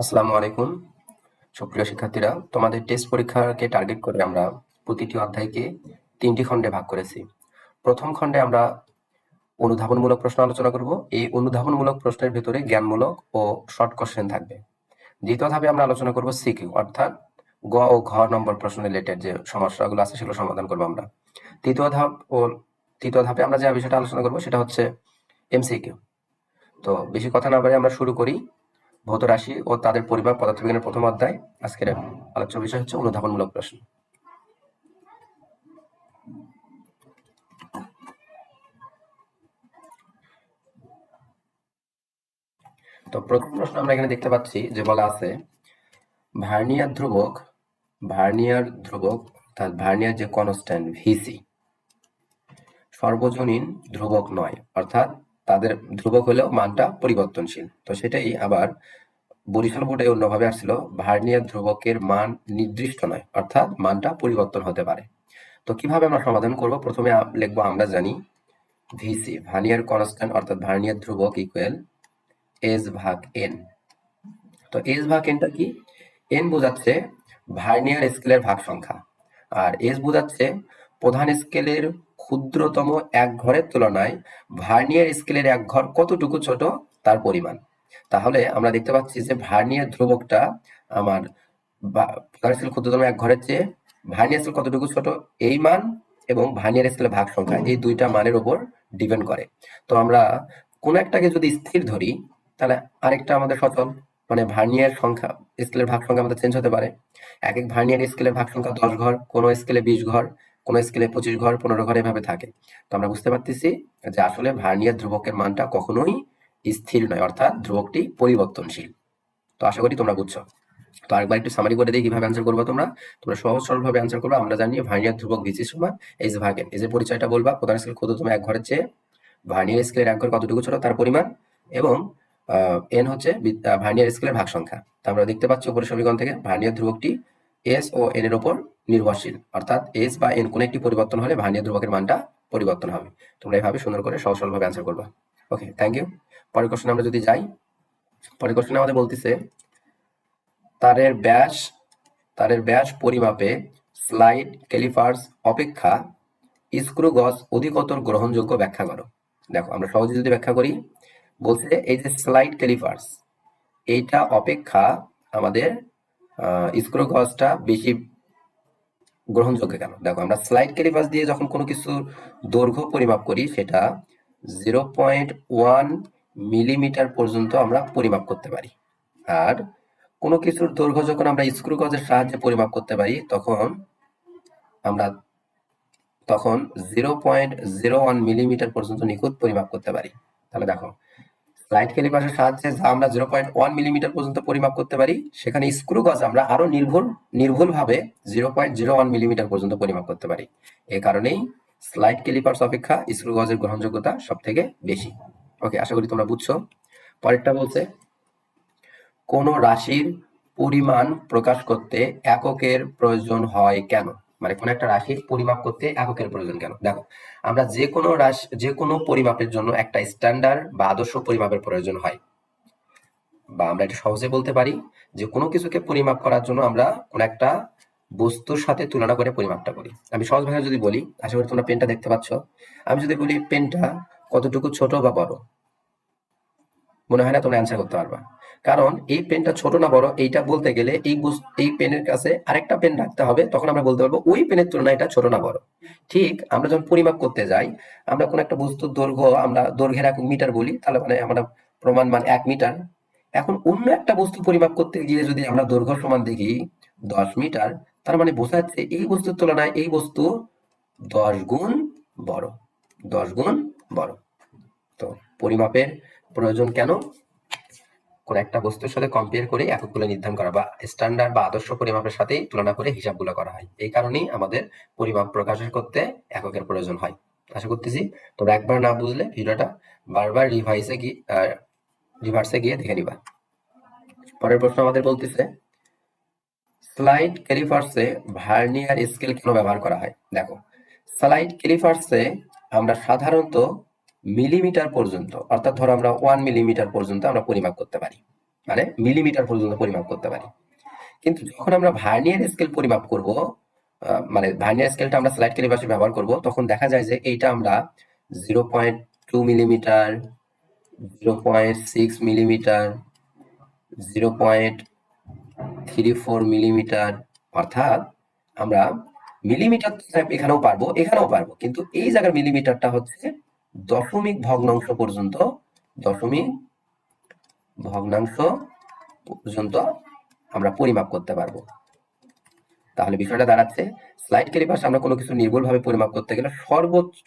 আসসালামু আলাইকুম সুপ্রিয় শিক্ষার্থীরা, তোমাদের টেস্ট পরীক্ষাকে টার্গেট করে আমরা প্রতিটি অধ্যায়কে 3টি খণ্ডে ভাগ করেছি। প্রথম খণ্ডে আমরা অনুধাবনমূলক প্রশ্ন আলোচনা করব। এই অনুধাবনমূলক প্রশ্নের ভেতরে জ্ঞানমূলক ও শর্ট কোশ্চেন থাকবে। দ্বিতীয় ধাপে আমরা আলোচনা করব সিকিউ, অর্থাৎ গ ও ঘ নম্বর প্রশ্ন রিলেটেড যে সমস্যাগুলো আছে সেগুলো সমাধান করবো আমরা। তৃতীয় ধাপে আমরা যে বিষয়টা আলোচনা করব সেটা হচ্ছে এমসিকিউ। তো বেশি কথা না বাড়িয়ে আমরা শুরু করি। ভৌত রাশি ও তাদের পরিমাপ, পদার্থবিজ্ঞানের প্রথম অধ্যায়। আজকের আলোচ্য বিষয় হচ্ছে অনুধাবনমূলক প্রশ্ন। তো প্রথম প্রশ্ন আমরা এখানে দেখতে পাচ্ছি যে বলা আছে ভার্নিয়ার ধ্রুবক অর্থাৎ ভার্নিয়ার যে কনস্ট্যান্ট ভিসি সর্বজনীন ধ্রুবক নয়, অর্থাৎ তাদের ধ্রুবক হলেও মানটা পরিবর্তনশীল। তো সেটাই আবার বরিশাল বোর্ডে অন্যভাবে আসছিল, ভার্নিয়ার ধ্রুবকের মান নির্দিষ্ট নয়, অর্থাৎ মানটা পরিবর্তন হতে পারে। তো কিভাবে আমরা সমাধান করব? প্রথমে লিখবো, আমরা জানি ভিসি ভার্নিয়ার কনস্ট্যান্ট অর্থাৎ ভার্নিয়ার ধ্রুবক ইকুয়াল এস ভাগ এন। তো এস ভাগ এনটা কি? এন বোঝাচ্ছে ভার্নিয়ার স্কেলের ভাগ সংখ্যা, আর এস বোঝাচ্ছে প্রধান স্কেলের ক্ষুদ্রতম এক ঘরের তুলনায় ভার্নিয়ার স্কেলের এক ঘর কতটুকু ছোট তার পরিমাণ। তাহলে আমরা দেখতে পাচ্ছি যে ভার্নিয়ার ধ্রুবকটা আমার প্রধান স্কেল ক্ষুদ্রতম এক ঘরের চেয়ে ভার্নিয়ার স্কেল কতটুকু ছোট এই মান এবং ভার্নিয়ার স্কেলের ভাগ সংখ্যা এই দুইটা মানের উপর ডিপেন্ড করে। তো আমরা কোন একটাকে যদি স্থির ধরি তাহলে আরেকটা আমাদের সচল, মানে ভার্নিয়ার সংখ্যা স্কেলের ভাগ সংখ্যা আমাদের চেঞ্জ হতে পারে। এক এক ভার্নিয়ার স্কেলের ভাগ সংখ্যা 10 ঘর, কোনো স্কেলে 20 ঘর, কোনো স্কেলে 25 ঘর, 15 ঘর, এভাবে থাকে। তো আমরা বুঝতে পারতেছি যে আসলে ভার্নিয়ার ধ্রুবকের মানটা কখনোই স্থির নয়, অর্থাৎ ধ্রুবকটি পরিবর্তনশীল। তো আশা করি তোমরা বুঝছো। তো আরেকবার একটু সামারি করে দিই কিভাবে অ্যান্সার করবো। তোমরা সহজ সরল ভাবে অ্যান্সার করবে। আমরা জানি ভার্নিয়ার ধ্রুবক ভিসি সমান এইচ ভাগ এন। এই যে পরিচয়টা বলবা, প্রধান স্কেল ক্ষুদ্রতম এক ঘরের চেয়ে ভার্নিয়ার স্কেলের এক ঘর কতটুকু ছোট তার পরিমাণ, এবং এন হচ্ছে ভার্নিয়ার স্কেলের ভাগ সংখ্যা। তা আমরা দেখতে পাচ্ছি উপরের সমীকরণ থেকে ভার্নিয়ার ধ্রুবকটি এস ও এন এর উপর নির্ভরশীল, অর্থাৎ এস বা এন কোনো একটি পরিবর্তন হলে ভার্নিয়ার ধ্রুবকের মানটা পরিবর্তন হবে। তোমরা এইভাবে সুন্দর করে সহজ সরল ভাবে অ্যান্সার করবা। ওকে, থ্যাংক ইউ। পরের কোশ্চেনে আমরা যদি যাই, পরের কোশ্চেনে আমাদের বলতেছে তারের ব্যাস পরিমাপে স্লাইড ক্যালিপার্স অপেক্ষা স্ক্রু গজ অধিকতর গ্রহণযোগ্য ব্যাখ্যা করো। দেখো আমরা সহজে যদি ব্যাখ্যা করি, বলছে এই যে স্লাইড ক্যালিপার্স এইটা অপেক্ষা আমাদের স্ক্রু গজটা বেশি গ্রহণযোগ্য কেন? দেখো আমরা স্লাইড ক্যালিপার্স দিয়ে যখন কোনো কিছুর দৈর্ঘ্য পরিমাপ করি সেটা 0.1 মিলিমিটার পর্যন্ত আমরা পরিমাপ করতে পারি, আর কোনো কিছুর দৈর্ঘ্য যখন আমরা স্ক্রু গজের সাহায্যে পরিমাপ করতে পারি আমরা 0.01 মিলিমিটার পর্যন্ত নিখুঁত পরিমাপ করতে পারি। তাহলে দেখো স্লাইড ক্যালিপারের সাহায্যে যা আমরা 0.1 মিলিমিটার পর্যন্ত পরিমাপ করতে পারি, সেখানে স্ক্রু গজ আমরা আরো নির্ভুল ভাবে 0.01 মিলিমিটার পর্যন্ত পরিমাপ করতে পারি। এই কারণেই স্লাইড ক্যালিপার্স অপেক্ষা স্ক্রু গজের গ্রহণযোগ্যতা সব থেকে বেশি। ওকে, আশা করি তোমরা বুঝছো। পরেরটা বলছে কোন রাশির পরিমাণ প্রকাশ করতে এককের প্রয়োজন হয় কেন? মানে কোন একটা রাশির পরিমাপ করতে এককের প্রয়োজন কেন? দেখো আমরা যে কোনো পরিমাপের জন্য একটা স্ট্যান্ডার্ড বা আদর্শ পরিমাপের প্রয়োজন হয়, বা আমরা এটা সহজে বলতে পারি যে কোনো কিছুকে পরিমাপ করার জন্য আমরা কোন একটা বস্তুর সাথে তুলনা করে পরিমাপটা করি। আমি সহজ ভাষায় যদি বলি, আশা করি তোমরা পেনটা দেখতে পাচ্ছ, আমি যদি বলি পেনটা কতটুকু ছোট বা বড়, মনে হয় না তোমরা অ্যান্সার করতে পারবা। কারণ এই পেনটা ছোট না বড় এইটা বলতে গেলে এই পেনের কাছে আরেকটা পেন রাখতে হবে, তখন আমরা বলতে পারবো ওই পেনের তুলনায় এটা ছোট না বড়। ঠিক আমরা যখন পরিমাপ করতে যাই, আমরা কোন একটা বস্তুর দৈর্ঘ্য আমরা দৈর্ঘ্যের একক মিটার বলি, তাহলে মানে আমরা প্রমাণ মান 1 মিটার। এখন অন্য একটা বস্তু পরিমাপ করতে গিয়ে যদি আমরা দৈর্ঘ্য সমান দেখি 10 মিটার, তার মানে বোঝা যাচ্ছে এই বস্তুর তুলনায় এই বস্তু 10 গুণ বড়, 10 গুণ বড়। তো পরিমাপের প্রয়োজন কেন? কোন একটা বস্তুর সাথে কম্পেয়ার করে এককগুলো নির্ধারণ করা বা স্ট্যান্ডার্ড বা আদর্শ পরিমাপের সাথে তুলনা করে হিসাবগুলো করা হয়। এই কারণেই আমাদের পরিমাপ প্রকাশ করতে এককের প্রয়োজন হয়। আশা করতেছি তোমরা একবার না বুঝলে ভিডিওটা বারবার রিভার্সে গিয়ে দেখে নিবা। পরের প্রশ্ন আমাদের বলতেছে স্লাইড ক্যালিপার্সে ভার্নিয়ার স্কেল কেন ব্যবহার করা হয়? দেখো স্লাইড ক্যালিপার্সে আমরা সাধারণত মিলিমিটার পর্যন্ত, অর্থাৎ ধরো আমরা 1 মিলিমিটার পর্যন্ত আমরা পরিমাপ করতে পারি। মানে মিলিমিটার পর্যন্ত পরিমাপ করতে পারি। কিন্তু যখন আমরা ভার্নিয়ার স্কেল পরিমাপ করব, মানে ভার্নিয়ার স্কেলটা আমরা স্লাইড ক্যালিপারে ব্যবহার করব, তখন দেখা যায় যে এইটা আমরা 0.2 মিলিমিটার, 0.6 মিলিমিটার, 0.34 মিলিমিটার, অর্থাৎ আমরা মিলিমিটার এখানেও পারবো, এখানেও পারবো, কিন্তু এই জায়গার মিলিমিটারটা হচ্ছে দশমিক ভগ্নাংশ পর্যন্ত, দশমিক ভগ্নাংশ পর্যন্ত আমরা পরিমাপ করতে পারবো। তাহলে বিষয়টা দাঁড়াচ্ছে স্লাইড ক্যালিপারে আমরা কোনো কিছু নির্ভুলভাবে পরিমাপ করতে গেলে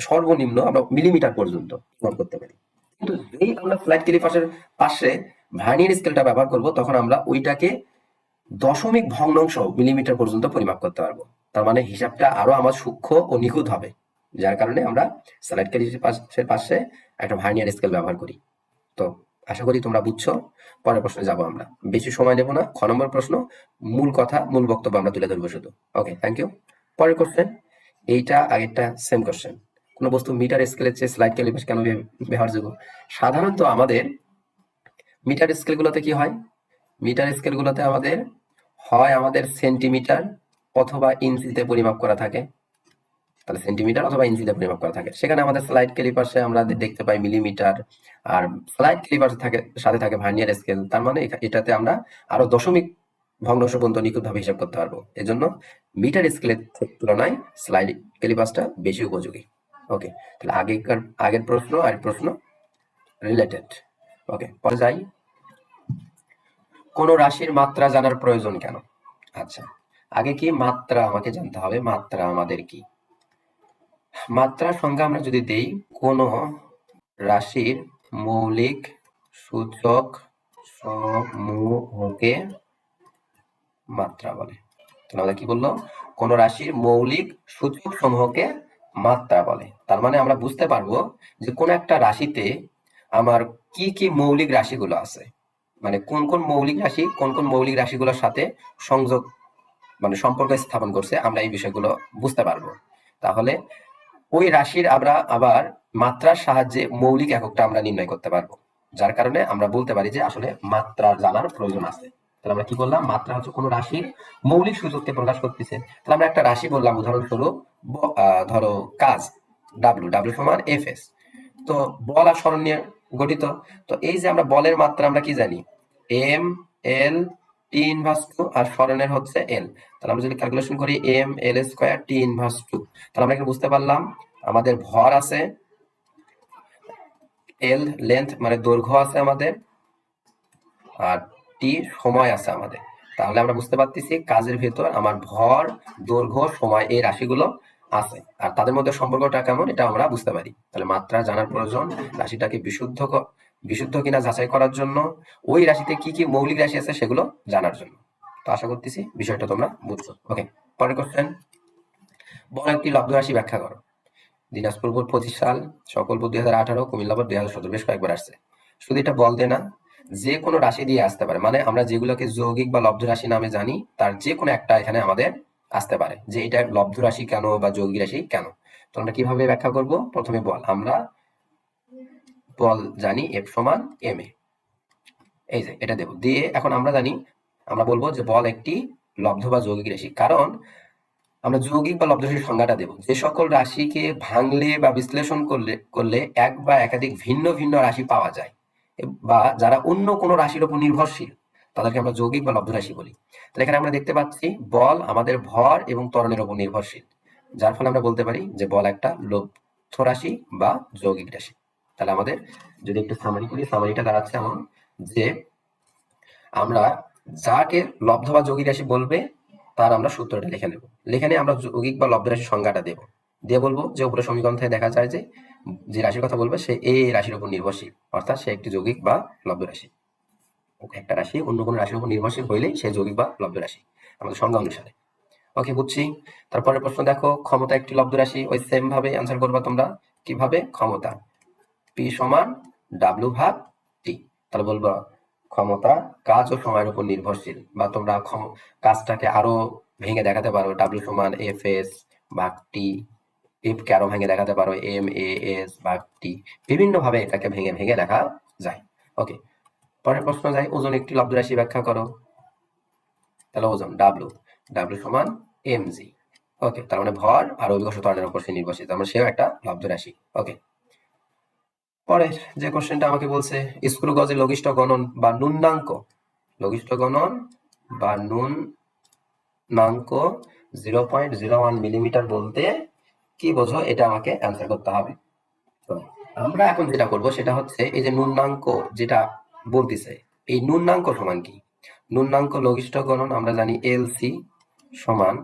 সর্বনিম্ন আমরা মিলিমিটার পর্যন্ত পরিমাপ করতে পারি। কিন্তু যেই আমরা স্লাইড ক্যালিপারের পাশে ভার্নিয়ার স্কেলটা ব্যবহার করব, তখন আমরা ওইটাকে দশমিক ভগ্নাংশ মিলিমিটার পর্যন্ত পরিমাপ করতে পারবো। তার মানে হিসাবটা আরো আমার সূক্ষ্ম ও নিখুঁত হবে, যার কারণে আমরা স্লাইড ক্যালিপারের পাশে একটা ভার্নিয়ার স্কেল ব্যবহার করি। তো আশা করি তোমরা বুঝছো। পরের প্রশ্নে যাব আমরা, বেশি সময় নেব না। খ নম্বর প্রশ্ন, মূল কথা মূল বক্তব্য আমরা তুলে ধরবো শুধু। ওকে, থ্যাংক ইউ। পরের কোশ্চেন, এইটা আগেরটা সেম কোশ্চেন। কোন বস্তু মিটার স্কেলের চেয়ে স্লাইড ক্যালিপার কেন ব্যবহারযোগ্য? সাধারণত আমাদের মিটার স্কেলগুলোতে কি হয়, মিটার স্কেলগুলোতে আমাদের হয় আমাদের সেন্টিমিটার অথবা ইঞ্চিতে পরিমাপ করা থাকে, তাহলে সেন্টিমিটার অথবা ইঞ্চিতে পরিমাপ করা থাকে। সেখানে আমাদের স্লাইড ক্যালিপারে আমরা দেখতে পাই মিলিমিটার, আর স্লাইড ক্যালিপার সাথে থাকে ভার্নিয়ার স্কেল। তার মানে এটাতে আমরা আরো দশমিক ভগ্নাংশ পর্যন্ত নিখুঁতভাবে হিসাব করতে পারবো। এজন্য মিটার স্কেলের তুলনায় স্লাইড ক্যালিপারটা বেশি উপযোগী। ওকে, তাহলে আগের প্রশ্ন আর প্রশ্ন রিলেটেড। ওকে, পরে যাই। কোন রাশির মাত্রা জানার প্রয়োজন কেন? আচ্ছা, আগে কি মাত্রা আমাকে জানতে হবে, মাত্রা আমাদের কি? মাত্রার সংজ্ঞা আমরা যদি দেই, কোন রাশির মৌলিক সূচক সমূহকে মাত্রা বলে। তাহলে আমাদের কি বললো, কোন রাশির মৌলিক সূচক সমূহকে মাত্রা বলে। তার মানে আমরা বুঝতে পারবো যে কোন একটা রাশিতে আমার কি কি মৌলিক রাশিগুলো আছে, মানে কোন কোন মৌলিক রাশি কোন কোন মৌলিক রাশিগুলোর সাথে সংযোগ মানে সম্পর্ক স্থাপন করছে, আমরা এই বিষয়গুলো বুঝতে পারবো। তাহলে ওই রাশির আমরা আবার মাত্রার সাহায্যে মৌলিক এককটা আমরা নির্ণয় করতে পারবো, যার কারণে আমরা বলতে পারি যে আসলে মাত্রার জানার প্রয়োজন আছে। তাহলে আমরা কি বললাম, মাত্রা হচ্ছে কোনো রাশির মৌলিক সূচককে প্রকাশ করতেছে। তাহলে আমরা একটা রাশি বললাম, উদাহরণস্বরূপ ধরো কাজ ডাব্লিউ, ডাব্লিউ সমান এফ এস। তো বল আর সরণ নিয়ে গঠিত। তো এই যে আমরা বলের মাত্রা আমরা কি জানি, M L T inverse two, আর সরণের হচ্ছে এল। তাহলে আমরা যদি ক্যালকুলেশন করি M L square T inverse two, তাহলে আমরা এখানে বুঝতে পারলাম আমাদের ভর আছে, এল লেন্থ মানে দৈর্ঘ্য আছে আমাদের, আর টি সময় আছে আমাদের। তাহলে আমরা বুঝতে পারতেছি কাজের ভেতর আমার ভর, দৈর্ঘ্য, সময় এই রাশিগুলো আছে, আর তাদের মধ্যে সম্পর্কটা কেমন এটা আমরা বুঝতে পারি। তাহলে মাত্রা জানার প্রয়োজন রাশিটাকে বিশুদ্ধ কিনা যাচাই করার জন্য, ওই রাশিতে কি কি মৌলিক রাশি আছে সেগুলো জানার জন্য। তো আশা করতেছি বিষয়টা তোমরা বুঝছো। ওকে, পরের কোশ্চেন, বল একটি লব্ধ রাশি ব্যাখ্যা করো। দিনাজপুর বোর্ড 25 সাল, সকল বোর্ড 2018, কুমিল্লা বোর্ড 2017, বেশ কয়েকবার আসছে। শুধু এটা বলতে না, যে কোনো রাশি দিয়ে আসতে পারে, মানে আমরা যেগুলোকে যৌগিক বা লব্ধ রাশি নামে জানি তার যে কোনো একটা এখানে আমাদের আসতে পারে, যে এটা লব্ধ রাশি কেন বা যৌগিক রাশি কেন। তো আমরা কিভাবে ব্যাখ্যা করব, প্রথমে বল, আমরা বল জানি এফ সমান এম এ, এই যে এটা দেব দিয়ে, এখন আমরা জানি, আমরা বলবো যে বল একটি লব্ধ বা যৌগিক রাশি, কারণ আমরা যৌগিক বা লব্ধ রাশির সংজ্ঞাটা দেব, যে সকল রাশিকে ভাঙলে বা বিশ্লেষণ করলে এক বা একাধিক ভিন্ন ভিন্ন রাশি পাওয়া যায়, বা যারা অন্য কোনো রাশির উপর নির্ভরশীল, তাদেরকে আমরা যৌগিক বা লব্ধ রাশি বলি। তাহলে এখানে আমরা দেখতে পাচ্ছি বল আমাদের ভর এবং ত্বরণের উপর নির্ভরশীল, যার ফলে আমরা বলতে পারি যে বল একটা লব্ধ রাশি বা যৌগিক রাশি। তাহলে আমাদের যদি একটু সামারি করি, সামারিটা দাঁড়াচ্ছে এমন যে আমরা যাকে লব্ধ বা যৌগিক রাশি বলবে তার আমরা সূত্রটা লিখে নেব, লিখে নিয়ে আমরা যৌগিক বা লব্ধ রাশির সংজ্ঞাটা দেব, দিয়ে বলবো যে উপরে সমীকরণ থেকে দেখা যায় যে যে রাশির কথা বলবে সে এই রাশির উপর নির্ভরশীল, অর্থাৎ সে একটি যৌগিক বা লব্ধ রাশি। একটা রাশি অন্য কোনো রাশির উপর নির্ভরশীল হইলেই সে যৌগিক বা লব্ধ রাশি আমাদের সংজ্ঞা অনুসারে। ওকে, বুঝছি। তারপরের প্রশ্ন দেখো, ক্ষমতা একটি লব্ধ রাশি, ওই সেম ভাবে অ্যান্সার করবা তোমরা। কিভাবে, ক্ষমতা পি সমান ডাব্লিউ ভাগ টি। তাহলে বলবা ক্ষমতা কাজ ও সময়ের উপর নির্ভরশীল, বা তোমরা কাজটাকে আরো ভেঙে দেখাতে পারো, ডাব্লিউ সমান এফ এস ভাগ টি, এফ কে আরো ভেঙে দেখাতে পারো এম এ এস ভাগ টি, বিভিন্ন ভাবে এটাকে ভেঙে ভেঙে দেখা যায়। ওকে, পরের প্রশ্ন যাই, ওজন একটি লব্ধ রাশি ব্যাখ্যা করো। তাহলে ওজন ডাব্লিউ, সমান mg। ওকে, তার মানে ভর আর অভিকর্ষ ত্বরণের উপর সে নির্ভরশীল, তার মানে সেও একটা লব্ধ রাশি। ওকে, পরের যে কোশ্চেনটা আমাকে বলছে, স্ক্রু গজের লঘিষ্ঠ গণন বা ন্যূনাঙ্ক, লঘিষ্ঠ গণন বা ন্যূনাঙ্ক 0.01 মিলিমিটার বলতে কি বোঝো, এটা আমাকে অ্যান্সার করতে হবে। তো আমরা এখন যেটা করব সেটা হচ্ছে, এই যে ন্যূনাঙ্ক যেটা বলতেছে, এই ন্যূনাঙ্ক সমান কি? ন্যূনাঙ্ক লঘিষ্ঠ গণন আমরা জানি এলসি সমান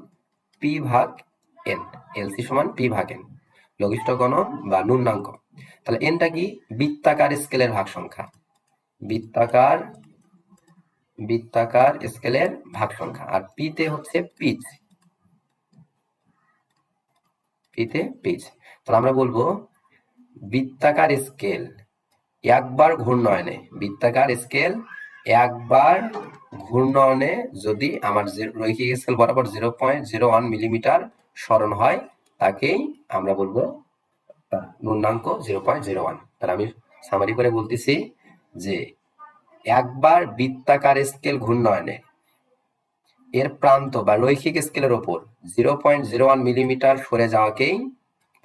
পি ভাগ এন, এলসি সমান পি ভাগ এন, লঘিষ্ঠ গণন বা ন্যূনাঙ্ক। তাহলে এনটা কি? বৃত্তাকার স্কেলের ভাগ সংখ্যা, বৃত্তাকার স্কেলের ভাগ সংখ্যা। আর পিতে হচ্ছে পিচ, তাহলে আমরা বলবো বৃত্তাকার স্কেল একবার ঘূর্ণয়নে, বৃত্তাকার স্কেল একবার ঘূর্ণয়নে যদি আমার রৈখিক স্কেল বরাবর 0.01 মিলিমিটার সরণ হয়, তাকেই আমরা বলবো ন্যূনাঙ্ক 0.01। তাহলে আমি সামারি করে বলতেছি যে একবার বৃত্তাকার স্কেল ঘূর্ণয়নে এর প্রান্ত বা রৈখিক স্কেলের ওপর 0.01 মিলিমিটার সরে যাওয়াকেই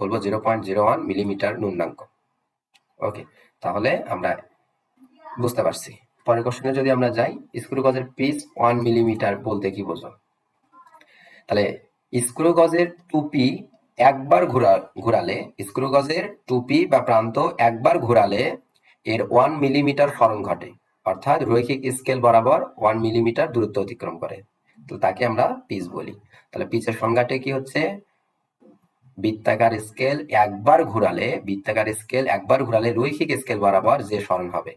বলবো 0.01 মিলিমিটার ন্যূনাঙ্ক। ওকে, তাহলে আমরা বুঝতে পারছি। পরের কোশ্চেনে যদি আমরা যাই, স্ক্রু গজের পিচ 1 মিলিমিটার বলতে কি বোঝো? তাহলে স্ক্রু গজের টুপি একবার ঘোরালে, স্ক্রু গজের টুপি বা প্রান্ত একবার ঘোরালে এর 1 মিলিমিটার সরণ ঘটে, অর্থাৎ রৈখিক স্কেল বরাবর 1 মিলিমিটার দূরত্ব অতিক্রম করে, তো তাকে আমরা পিচ বলি। তাহলে পিচের সংজ্ঞাটা কি হচ্ছে? বৃত্তাকার স্কেল একবার ঘোরালে রৈখিক স্কেল বরাবর যে সরণ হবে,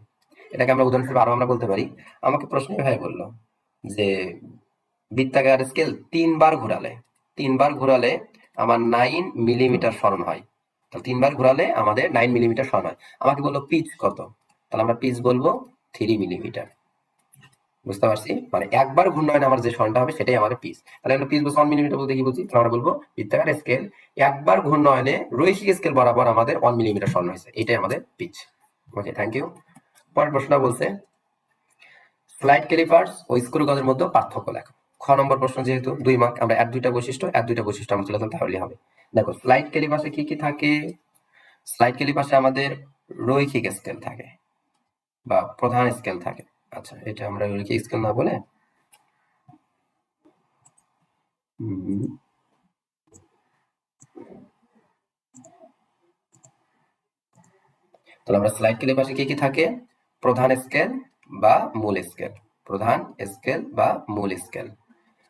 এটাকে আমরা উদাহরণস্বরূপ আরো আমরা বলতে পারি। আমাকে প্রশ্ন এভাবে বললো যে বৃত্তাকার স্কেল তিনবার ঘোরালে আমার 9 মিলিমিটার সরণ হয়, তাহলে 3বার ঘোরালে আমাদের 9 মিলিমিটার সরণ হয়। আমাকে বললো পিচ কত, তাহলে আমরা পিচ বলবো 3 মিলিমিটার। বুঝতে পারছি, মানে একবার ঘূর্ণয়নে আমার যে সরণটা হবে সেটাই আমাদের পিচ। তাহলে আমরা পিচ বলছি 1 মিলিমিটার বলতে কি বুঝি? তাহলে আমরা বলবো বৃত্তাকার স্কেল একবার ঘূর্ণয়নে রৈখিক স্কেল বরাবর আমাদের 1 মিলিমিটার সরণ হয়েছে, এটাই আমাদের পিচ। Okay, thank you. পরের প্রশ্নটা বলছে, স্লাইড ক্যালিপার্স ও স্ক্রু গজের মধ্যে পার্থক্য লেখো। খ নম্বর প্রশ্ন, যেহেতু 2 মার্ক, আমরা এর দুইটা বৈশিষ্ট্য আমরা তুলে ধরতে তাহলেই হবে। দেখো, স্লাইড ক্যালিপার্সে কি কি থাকে? স্লাইড ক্যালিপার্সে আমাদের রৈখিক স্কেল থাকে বা প্রধান স্কেল থাকে। আচ্ছা, এটা আমরা রৈখিক স্কেল না বলে তাহলে আমরা স্লাইড ক্যালিপার্সে কি কি থাকে? প্রধান স্কেল বা মূল স্কেল, প্রধান স্কেল বা মূল স্কেল।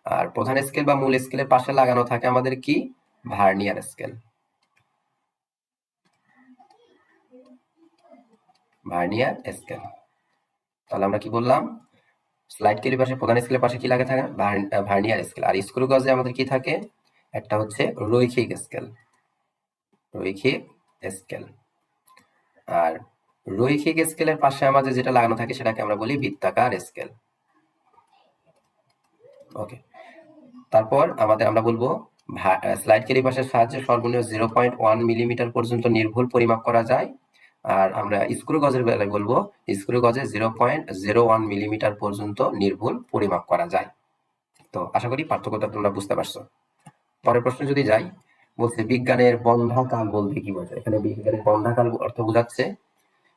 আর প্রধান স্কেল বা মূল স্কেলের পাশে লাগানো থাকে আমাদের কি? Vernier scale, vernier scale. তাহলে আমরা কি বললাম? স্লাইড ক্যালিপার্সে প্রধান স্কেলের পাশে কি লাগে থাকে? Vernier scale. আর স্ক্রু গজে আমাদের কি থাকে? একটা হচ্ছে রৈখিক স্কেল, রৈখিক স্কেল। আর রৈখিক স্কেলের পাশে আমাদের যেটা লাগানো থাকে সেটাকে আমরা বলি বৃত্তাকার স্কেল। ওকে, তারপর আমরা বলবো স্লাইড ক্যালিপার্সের সাহায্যে সর্বনিম্ন 0.1 মিলিমিটার পর্যন্ত নির্ভুল পরিমাপ করা যায়। আর আমরা স্ক্রু গজের বেলায় বলবো স্ক্রু গজে 0.01 মিলিমিটার পর্যন্ত নির্ভুল পরিমাপ করা যায়। তো আশা করি পার্থক্যটা তোমরা বুঝতে পারছো। পরের প্রশ্ন যদি যাই, বলছে বিজ্ঞানের বন্ধ্যাকাল বলতে কি বোঝায়? এখানে বিজ্ঞানের বন্ধ্যাকাল অর্থ বোঝাচ্ছে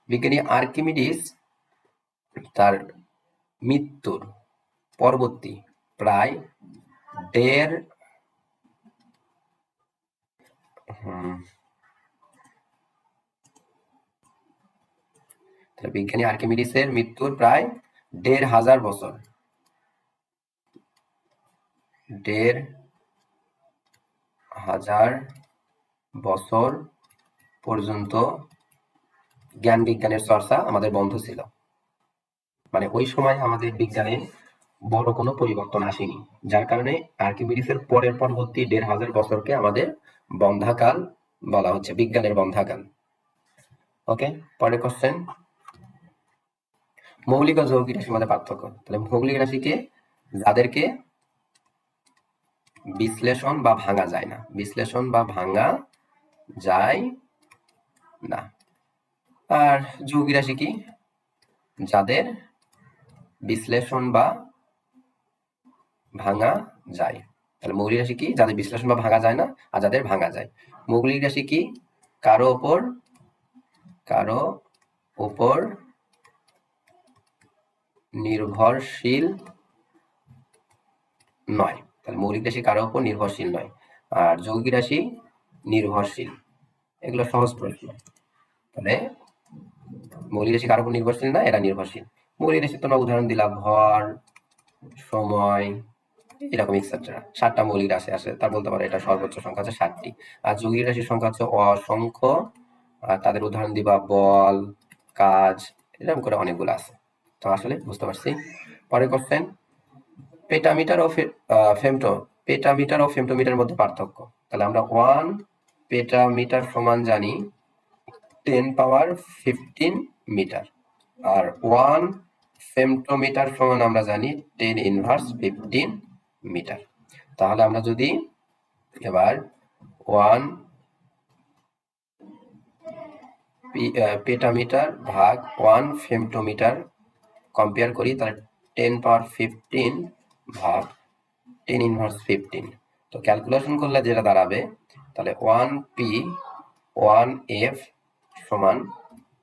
বিজ্ঞানী আর্কিমিডিস তার মৃত্যুর পরবর্তী প্রায় 1.5 বিজ্ঞানী আর্কিমিডিসের মৃত্যুর প্রায় 1,500 বছর, 1,500 বছর পর্যন্ত জ্ঞান বিজ্ঞানের চর্চা আমাদের বন্ধ ছিল। মানে ওই সময় আমাদের বিজ্ঞানে বড় কোনো পরিবর্তন আসেনি, যার কারণে আর্কিমিডিসের পরবর্তী 1,500 বছরকে আমাদের বন্ধ্যাকাল বলা হচ্ছে, বিজ্ঞানের বন্ধ্যাকাল। ওকে, পরের কোশ্চেন, মৌলিক ও যৌগিক রাশির মধ্যে পার্থক্য। তাহলে মৌলিক রাশিকে যাদেরকে বিশ্লেষণ বা ভাঙা যায় না, বিশ্লেষণ বা ভাঙা যায় না। আর যৌগিক রাশি কি? যাদের বিশ্লেষণ বা ভাঙা যায়। তাহলে মৌলিক রাশি কি? যাদের বিশ্লেষণ বা ভাঙা যায় না, আর যাদের ভাঙা যায়। মৌলিক রাশি কি? কারো উপর নির্ভরশীল নয়। তাহলে মৌলিক রাশি কারো উপর নির্ভরশীল নয়। আর যৌগিক রাশি নির্ভরশীল। এগুলো সহজ প্রশ্ন। তাহলে মৌলিক রাশি কারো উপর নির্ভরশীল না, এরা নির্ভরশীল। মৌলিক রাশি তোমরা উদাহরণ দিলা ভর, সময়, এরকম এক্সেট্রা। 7টা মৌলিক রাশি আছে, তা বলতে পারো এটা সর্বোচ্চ সংখ্যা হচ্ছে 7টি। আর যৌগিক রাশির সংখ্যা হচ্ছে অসংখ্য। আর তাদের উদাহরণ দিবা বল, কাজ, এরকম করে অনেকগুলো আছে। তো আসলে বুঝতে পারছি। পরের কোশ্চেন, পেটামিটার ও ফেমটোমিটারের মধ্যে পার্থক্য। তাহলে আমরা 1 পেটামিটার সমান জানি 10 পাওয়ার 15 মিটার, আর 1 ফেমটোমিটার সমান আমরা জানি 10 ইনভার্স 15 মিটার। তাহলে আমরা যদি এবার 1 পেটামিটার ভাগ 1 ফেমটোমিটার কম্পেয়ার করি, তাহলে 10 পাওয়ার 15 ভাগ 10 ইনভার্স 15। তো ক্যালকুলেশন করলে যেটা দাঁড়াবে, তাহলে 1p 1f সমান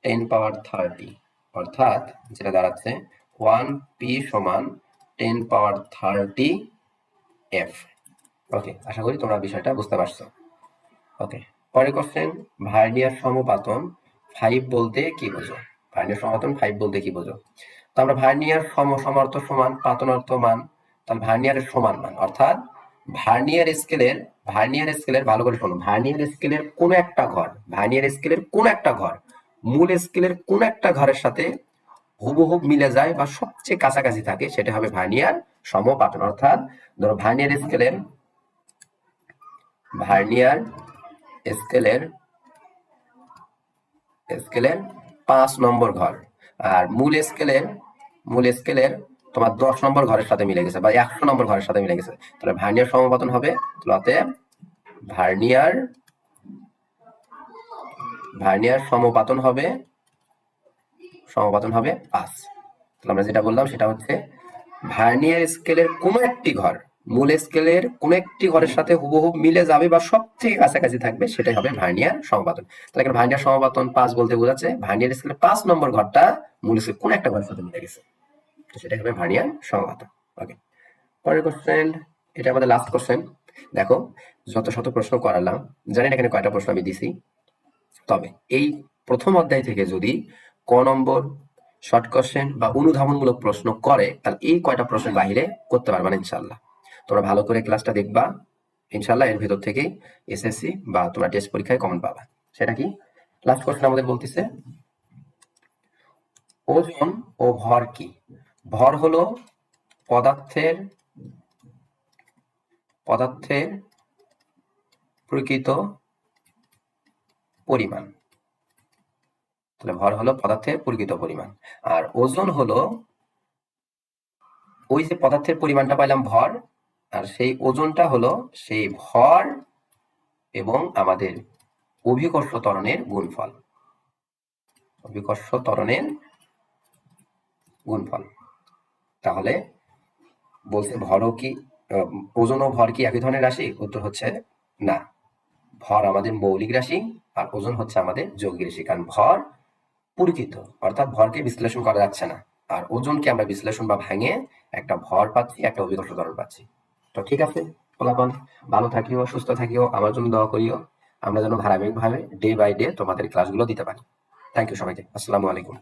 10 পাওয়ার 30, অর্থাৎ যেটা দাঁড়াচ্ছে 1p সমান 10 পাওয়ার 30 f। ওকে, আশা করি তোমরা বিষয়টা বুঝতে পারছো। ওকে, পরের কোশ্চেন, ভার্নিয়ার সমপাতন 5 বলতে কি বোঝো? ভার্নিয়ার সমপাতন 5 বলতে কি বোঝো? তো আমরা ভার্নিয়ার সমার্থ সমান পাতনার্থ মান, তাহলে ভার্নিয়ারের সমান মান, অর্থাৎ ভার্নিয়ার স্কেলের ভালো করে শোনো, ভার্নিয়ার স্কেলের কোন একটা ঘর মূল স্কেলের কোন একটা ঘরের সাথে হুবহু মিলে যায় বা সবচেয়ে কাছাকাছি থাকে, সেটা হবে ভার্নিয়ার সমপাতন। অর্থাৎ ধরো ভার্নিয়ার স্কেলের 5 নম্বর ঘর আর মূল স্কেলের তোমার 10 নম্বর ঘরের সাথে মিলে গেছে বা 100 নম্বর ঘরের সাথে মিলে গেছে, তাহলে ভার্নিয়ার সমপাতন হবে, অতএব ভার্নিয়ার সমপাতন হবে 5। তাহলে আমরা যেটা বললাম সেটা হচ্ছে ভার্নিয়ার স্কেলের কোন একটি ঘর মূল স্কেলের কোন একটি ঘরের সাথে হুবহু মিলে যাবে বা সবথেকে কাছাকাছি থাকবে, সেটাই হবে ভার্নিয়ার সমপাতন। তাহলে এখানে ভার্নিয়ার সমপাতন 5 বলতে বোঝাচ্ছে ভার্নিয়ার স্কেলের 5 নম্বর ঘরটা মূল স্কেলের কোন একটা ঘরের সাথে মিলে গেছে, তো সেটাই হবে ভার্নিয়ার সমপাতন। ওকে, পরের কোশ্চেন, এটা আমাদের লাস্ট কোশ্চেন। দেখো, যত শত প্রশ্ন করালাম, জানি না এখানে কয়টা প্রশ্ন আমি দিছি, তবে এই প্রথম অধ্যায় থেকে যদি ক নম্বর শর্ট কোশ্চেন বা অনুধাবনমূলক প্রশ্ন করে, তাহলে এই কয়টা প্রশ্নের বাইরে করতে পারবা না ইনশাল্লাহ। তোমরা ভালো করে ক্লাসটা দেখবা, ইনশাল্লাহ এর ভেতর থেকেই এসএসসি বা তোমরা টেস্ট পরীক্ষায় কমন পাবা। সেটা কি? লাস্ট কোশ্চেন আমাদের বলতেছে ওজন ও ভর কি? ভর হলো পদার্থের প্রকৃত পরিমাণ। তাহলে ভর হলো পদার্থের প্রকৃত পরিমাণ, আর ওজন হলো ওই যে পদার্থের পরিমাণটা পাইলাম ভর, আর সেই ওজনটা হলো সেই ভর এবং আমাদের অভিকর্ষ ত্বরণের গুণফল। তাহলে বলছে ভরও কি ওজন ও ভর কি একই ধরনের রাশি? উত্তর হচ্ছে না, ভর আমাদের মৌলিক রাশি আর ওজন হচ্ছে আমাদের যৌগিক রাশি। কারণ ভর পরিচিত, অর্থাৎ ভরকে বিশ্লেষণ করা যাচ্ছে না, আর ওজনকে আমরা বিশ্লেষণ বা ভাঙে একটা ভর পাচ্ছি, একটা অভিকর্ষ ত্বরণ পাচ্ছি। তো ঠিক আছে ফলাফল, ভালো থাকিও, সুস্থ থাকিও, আমার জন্য দোয়া করিও, আমরা যেন ধারাবাহিকভাবে ডে বাই ডে তোমাদের ক্লাসগুলো দিতে পারি। থ্যাংক ইউ সবাইকে, আসসালামু আলাইকুম।